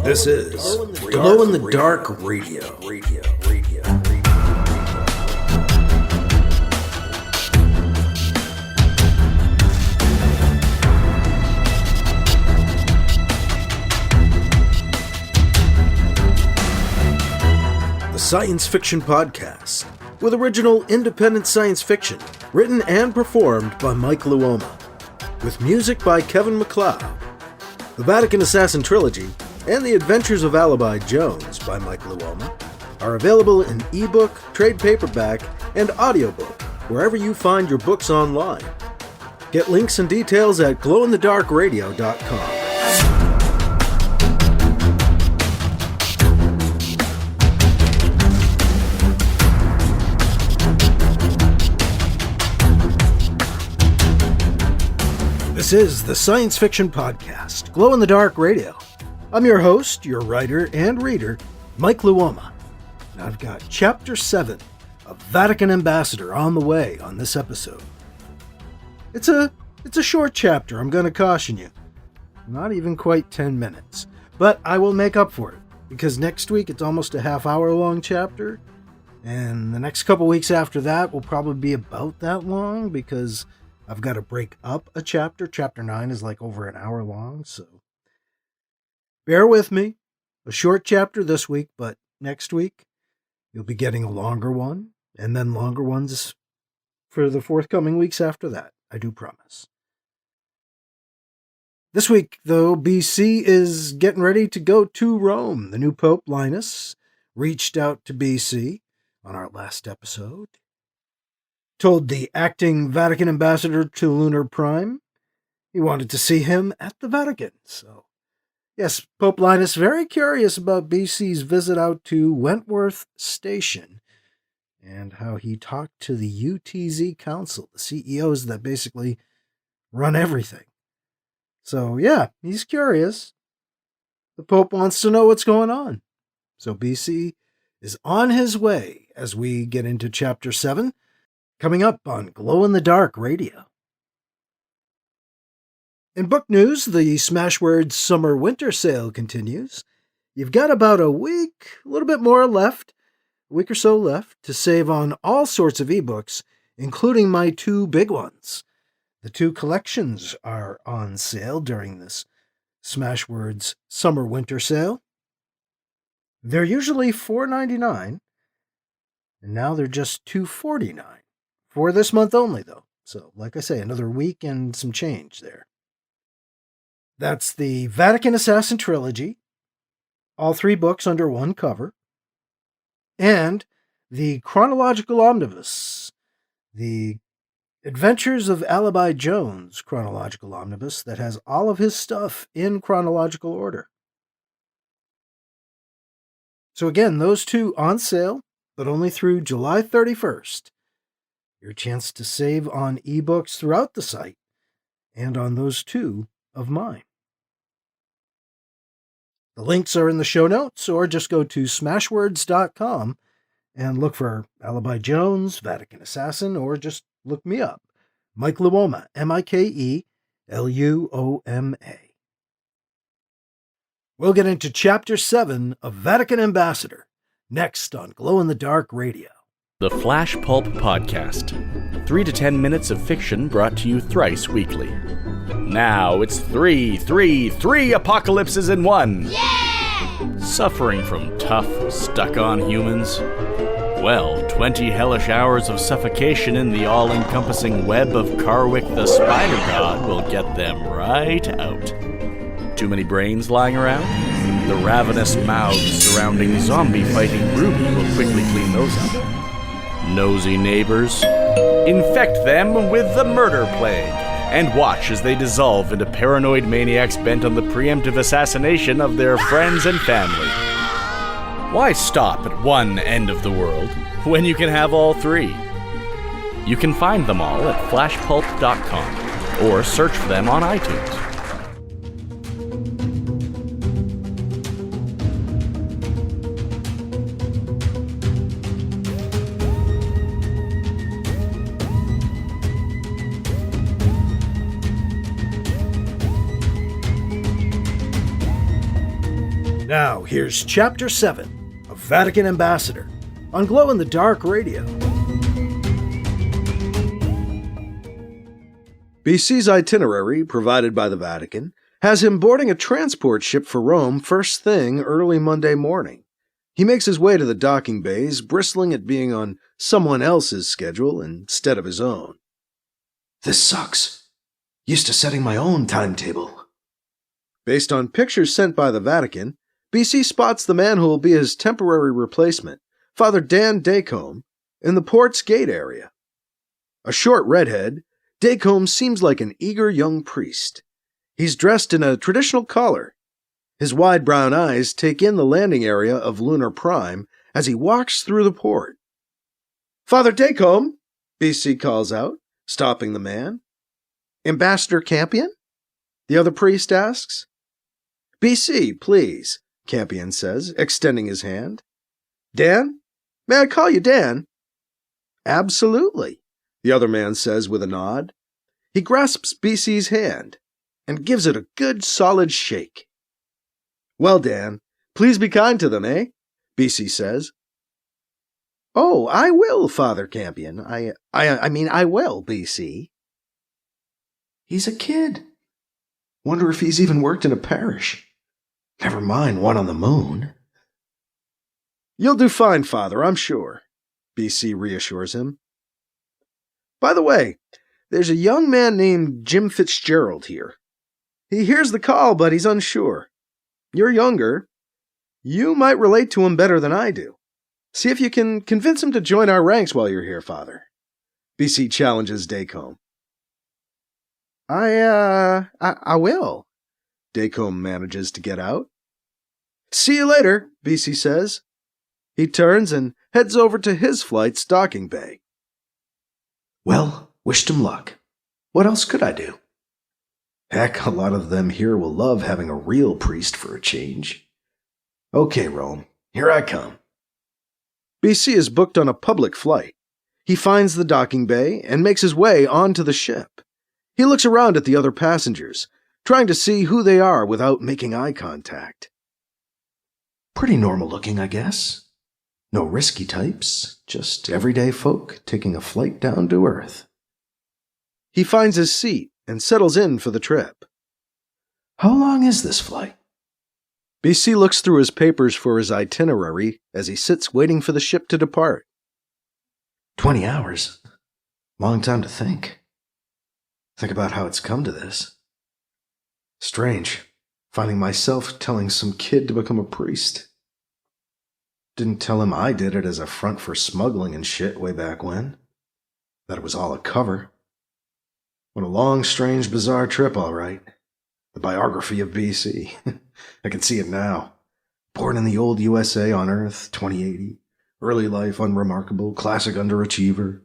This is Glow in the Dark Radio. The science fiction podcast with original independent science fiction written and performed by Mike Luoma, with music by Kevin MacLeod. The Vatican Assassin Trilogy and The Adventures of Alibi Jones by Mike Luoma are available in ebook, trade paperback, and audiobook wherever you find your books online. Get links and details at glowinthedarkradio.com. This is the Science Fiction Podcast, Glow in the Dark Radio. I'm your host, your writer and reader, Mike Luoma. And I've got Chapter 7 of Vatican Ambassador on the way on this episode. It's a short chapter, I'm going to caution you. Not even quite 10 minutes. But I will make up for it, because next week it's almost a half-hour long chapter, and the next couple weeks after that will probably be about that long, because I've got to break up a chapter. Chapter 9 is like over an hour long, so bear with me. A short chapter this week, but next week you'll be getting a longer one, and then longer ones for the forthcoming weeks after that. I do promise. This week, though, BC is getting ready to go to Rome. The new Pope, Linus, reached out to BC on our last episode. Told the acting Vatican ambassador to Lunar Prime he wanted to see him at the Vatican. So, yes, Pope Linus very curious about BC's visit out to Wentworth Station and how he talked to the UTZ Council, the CEOs that basically run everything. So, yeah, he's curious. The Pope wants to know what's going on. So BC is on his way as we get into Chapter 7, coming up on Glow in the Dark Radio. In book news, the Smashwords Summer-Winter Sale continues. You've got about a week, a little bit more left, a week or so left, to save on all sorts of ebooks, including my two big ones. The two collections are on sale during this Smashwords Summer-Winter Sale. They're usually $4.99, and now they're just $2.49. For this month only, though. So, like I say, another week and some change there. That's the Vatican Assassin Trilogy, all three books under one cover, and the Chronological Omnibus, the Adventures of Alibi Jones Chronological Omnibus that has all of his stuff in chronological order. So again, those two on sale, but only through July 31st. Your chance to save on ebooks throughout the site and on those two of mine. The links are in the show notes, or just go to smashwords.com and look for Alibi Jones, Vatican Assassin, or just look me up. Mike Luoma, Mikeluoma. We'll get into Chapter 7 of Vatican Ambassador, next on Glow in the Dark Radio. The Flash Pulp Podcast. 3 to 10 minutes of fiction brought to you thrice weekly. Now it's three apocalypses in one. Yeah! Suffering from tough, stuck-on humans? Well, 20 hellish hours of suffocation in the all-encompassing web of Carwick the Spider God will get them right out. Too many brains lying around? The ravenous mouths surrounding zombie-fighting Ruby will quickly clean those up. Nosy neighbors, infect them with the murder plague, and watch as they dissolve into paranoid maniacs bent on the preemptive assassination of their friends and family. Why stop at one end of the world when you can have all three? You can find them all at flashpulp.com or search for them on iTunes. Now, here's Chapter 7 of Vatican Ambassador on Glow in the Dark Radio. BC's itinerary, provided by the Vatican, has him boarding a transport ship for Rome first thing early Monday morning. He makes his way to the docking bays, bristling at being on someone else's schedule instead of his own. This sucks. Used to setting my own timetable. Based on pictures sent by the Vatican, BC spots the man who will be his temporary replacement, Father Dan Dacombe, in the port's gate area. A short redhead, Dacombe seems like an eager young priest. He's dressed in a traditional collar. His wide brown eyes take in the landing area of Lunar Prime as he walks through the port. "Father Dacombe," BC calls out, stopping the man. "Ambassador Campion?" the other priest asks. "BC, please," Campion says, extending his hand. "Dan? May I call you Dan?" "Absolutely," the other man says with a nod. He grasps BC's hand and gives it a good solid shake. "Well, Dan, please be kind to them, eh?" BC says. "Oh, I will, Father Campion. I will, BC." He's a kid. Wonder if he's even worked in a parish. Never mind one on the moon. "You'll do fine, Father, I'm sure," BC reassures him. "By the way, there's a young man named Jim Fitzgerald here. He hears the call, but he's unsure. You're younger. You might relate to him better than I do. See if you can convince him to join our ranks while you're here, Father." BC challenges Dacombe. I will," Dacombe manages to get out. "See you later," BC says. He turns and heads over to his flight's docking bay. Well, wished him luck. What else could I do? Heck, a lot of them here will love having a real priest for a change. Okay, Rome, here I come. BC is booked on a public flight. He finds the docking bay and makes his way onto the ship. He looks around at the other passengers, trying to see who they are without making eye contact. Pretty normal looking, I guess. No risky types, just everyday folk taking a flight down to Earth. He finds his seat and settles in for the trip. How long is this flight? BC looks through his papers for his itinerary as he sits waiting for the ship to depart. 20 hours. Long time to think. Think about how it's come to this. Strange, finding myself telling some kid to become a priest. Didn't tell him I did it as a front for smuggling and shit way back when. That it was all a cover. What a long, strange, bizarre trip, all right. The biography of BC. I can see it now. Born in the old USA on Earth, 2080. Early life unremarkable, classic underachiever.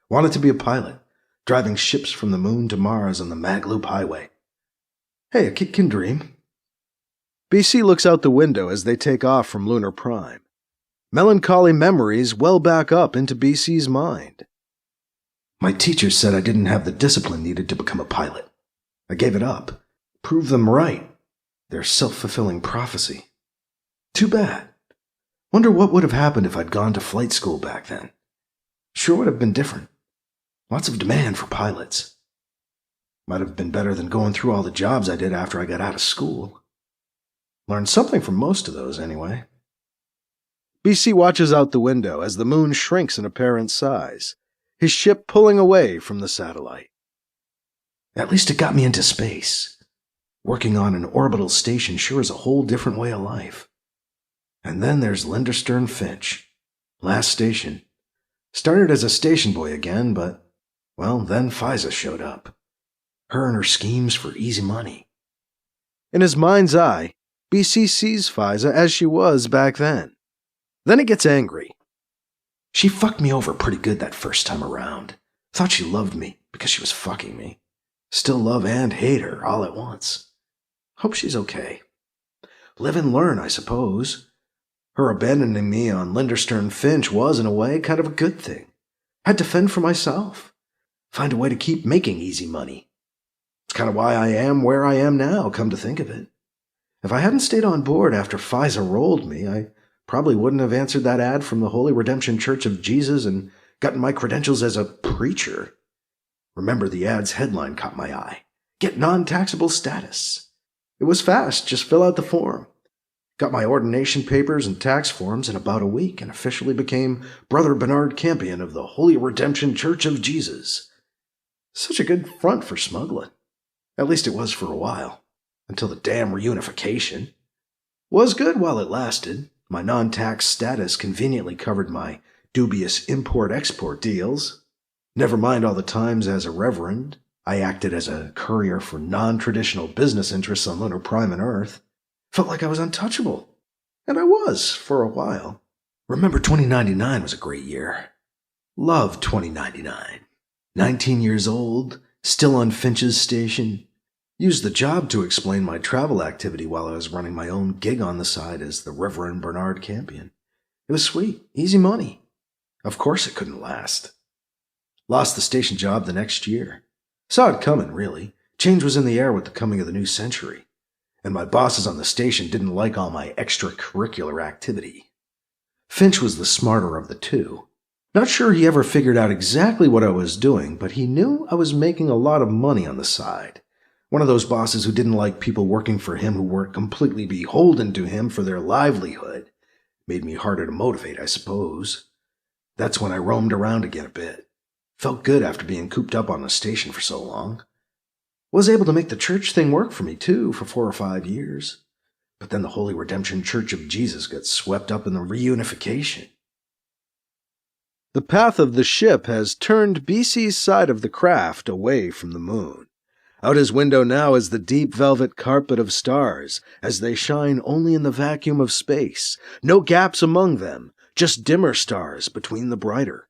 Wanted to be a pilot, driving ships from the moon to Mars on the Magloop Highway. Hey, a kid can dream. BC looks out the window as they take off from Lunar Prime. Melancholy memories well back up into BC's mind. My teachers said I didn't have the discipline needed to become a pilot. I gave it up. Proved them right. Their self-fulfilling prophecy. Too bad. Wonder what would have happened if I'd gone to flight school back then. Sure would have been different. Lots of demand for pilots. Might have been better than going through all the jobs I did after I got out of school. Learned something from most of those, anyway. BC watches out the window as the moon shrinks in apparent size, his ship pulling away from the satellite. At least it got me into space. Working on an orbital station sure is a whole different way of life. And then there's Linderstern Finch. Last station. Started as a station boy again, but, well, then Fiza showed up. Her and her schemes for easy money. In his mind's eye, BC sees Fiza as she was back then. Then he gets angry. She fucked me over pretty good that first time around. Thought she loved me because she was fucking me. Still love and hate her all at once. Hope she's okay. Live and learn, I suppose. Her abandoning me on Linderstern Finch was, in a way, kind of a good thing. Had to fend for myself. Find a way to keep making easy money. It's kind of why I am where I am now, come to think of it. If I hadn't stayed on board after FISA rolled me, I probably wouldn't have answered that ad from the Holy Redemption Church of Jesus and gotten my credentials as a preacher. Remember, the ad's headline caught my eye. Get non-taxable status. It was fast, just fill out the form. Got my ordination papers and tax forms in about a week and officially became Brother Bernard Campion of the Holy Redemption Church of Jesus. Such a good front for smuggling. At least it was for a while. Until the damn reunification. Was good while it lasted. My non-tax status conveniently covered my dubious import-export deals. Never mind all the times as a reverend, I acted as a courier for non-traditional business interests on Lunar Prime and Earth. Felt like I was untouchable. And I was, for a while. Remember 2099 was a great year. Loved 2099. 19 years old, still on Finch's station. Used the job to explain my travel activity while I was running my own gig on the side as the Reverend Bernard Campion. It was sweet, easy money. Of course it couldn't last. Lost the station job the next year. Saw it coming, really. Change was in the air with the coming of the new century. And my bosses on the station didn't like all my extracurricular activity. Finch was the smarter of the two. Not sure he ever figured out exactly what I was doing, but he knew I was making a lot of money on the side. One of those bosses who didn't like people working for him who weren't completely beholden to him for their livelihood. Made me harder to motivate, I suppose. That's when I roamed around again a bit. Felt good after being cooped up on the station for so long. Was able to make the church thing work for me, too, for 4 or 5 years. But then the Holy Redemption Church of Jesus got swept up in the reunification. The path of the ship has turned BC's side of the craft away from the moon. Out his window now is the deep velvet carpet of stars, as they shine only in the vacuum of space, no gaps among them, just dimmer stars between the brighter.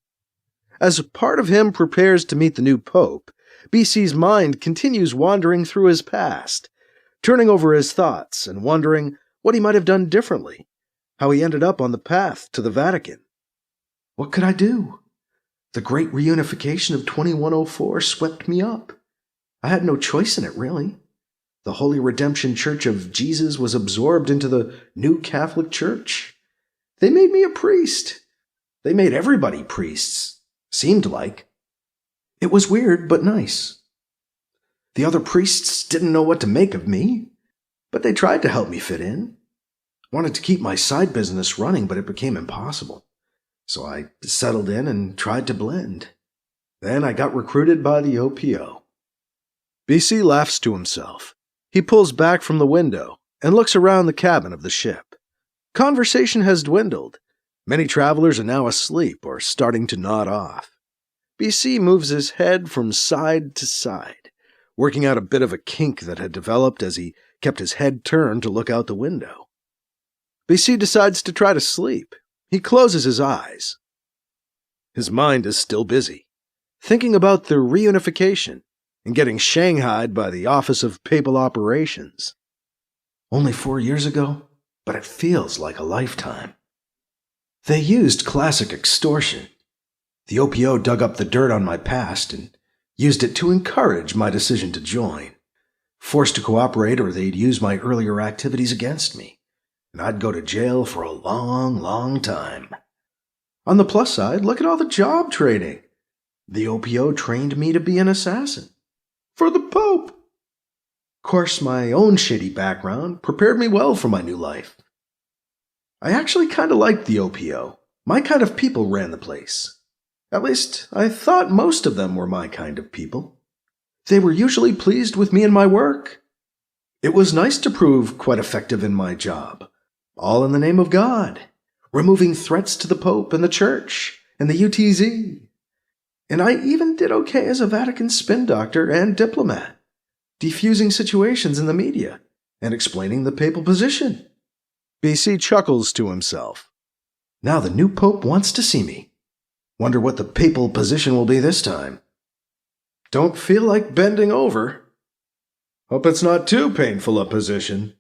As part of him prepares to meet the new pope, BC's mind continues wandering through his past, turning over his thoughts and wondering what he might have done differently, how he ended up on the path to the Vatican. What could I do? The great reunification of 2104 swept me up. I had no choice in it, really. The Holy Redemption Church of Jesus was absorbed into the new Catholic Church. They made me a priest. They made everybody priests, seemed like. It was weird, but nice. The other priests didn't know what to make of me, but they tried to help me fit in. Wanted to keep my side business running, but it became impossible. So I settled in and tried to blend. Then I got recruited by the OPO. BC laughs to himself. He pulls back from the window and looks around the cabin of the ship. Conversation has dwindled. Many travelers are now asleep or starting to nod off. BC moves his head from side to side, working out a bit of a kink that had developed as he kept his head turned to look out the window. BC decides to try to sleep. He closes his eyes. His mind is still busy, thinking about the reunification and getting shanghaied by the Office of Papal Operations. Only 4 years ago, but it feels like a lifetime. They used classic extortion. The OPO dug up the dirt on my past and used it to encourage my decision to join. Forced to cooperate or they'd use my earlier activities against me, and I'd go to jail for a long, long time. On the plus side, look at all the job training. The OPO trained me to be an assassin. For the Pope! Of course, my own shitty background prepared me well for my new life. I actually kind of liked the OPO. My kind of people ran the place. At least, I thought most of them were my kind of people. They were usually pleased with me and my work. It was nice to prove quite effective in my job. All in the name of God, removing threats to the Pope and the Church and the UTZ. And I even did okay as a Vatican spin doctor and diplomat, defusing situations in the media and explaining the papal position. BC chuckles to himself. Now the new Pope wants to see me. Wonder what the papal position will be this time. Don't feel like bending over. Hope it's not too painful a position.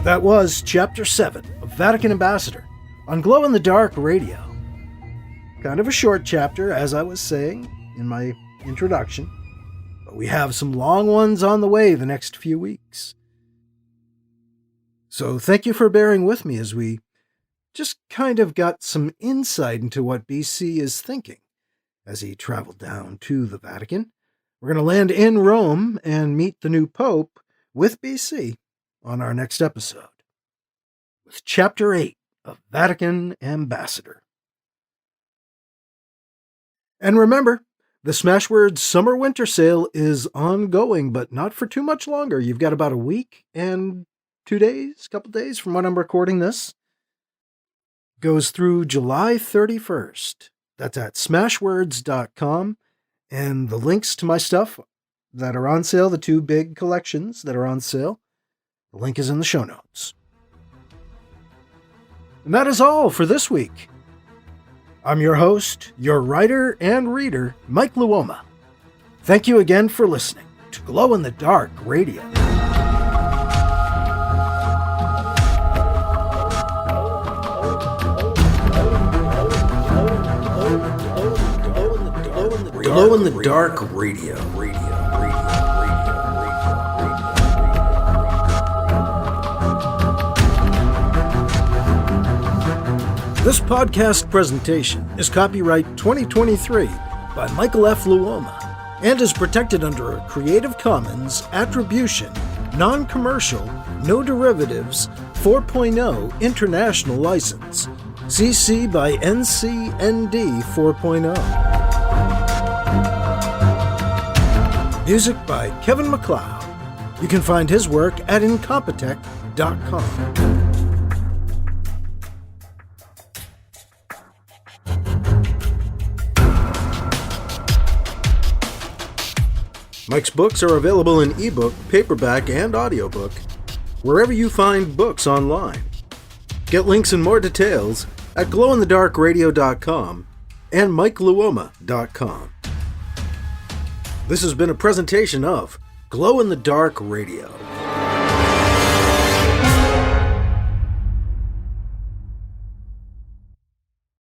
That was Chapter 7 of Vatican Ambassador on Glow in the Dark Radio. Kind of a short chapter, as I was saying in my introduction, but we have some long ones on the way the next few weeks. So thank you for bearing with me as we just kind of got some insight into what BC is thinking as he traveled down to the Vatican. We're going to land in Rome and meet the new Pope with BC on our next episode, with Chapter 8 of Vatican Ambassador. And remember, the Smashwords Summer-Winter Sale is ongoing, but not for too much longer. You've got about a week and 2 days, couple days from when I'm recording this. Goes through July 31st. That's at smashwords.com. And the links to my stuff that are on sale, the 2 big collections that are on sale, the link is in the show notes. And that is all for this week. I'm your host, your writer and reader, Mike Luoma. Thank you again for listening to Glow in the Dark Radio. Glow in the Dark Radio. This podcast presentation is copyright 2023 by Michael F. Luoma and is protected under a Creative Commons Attribution, Non-Commercial, No Derivatives 4.0 International License, CC by NC-ND 4.0. Music by Kevin MacLeod. You can find his work at Incompetech.com. Mike's books are available in ebook, paperback, and audiobook, wherever you find books online. Get links and more details at glowinthedarkradio.com and mikeluoma.com. This has been a presentation of Glow in the Dark Radio.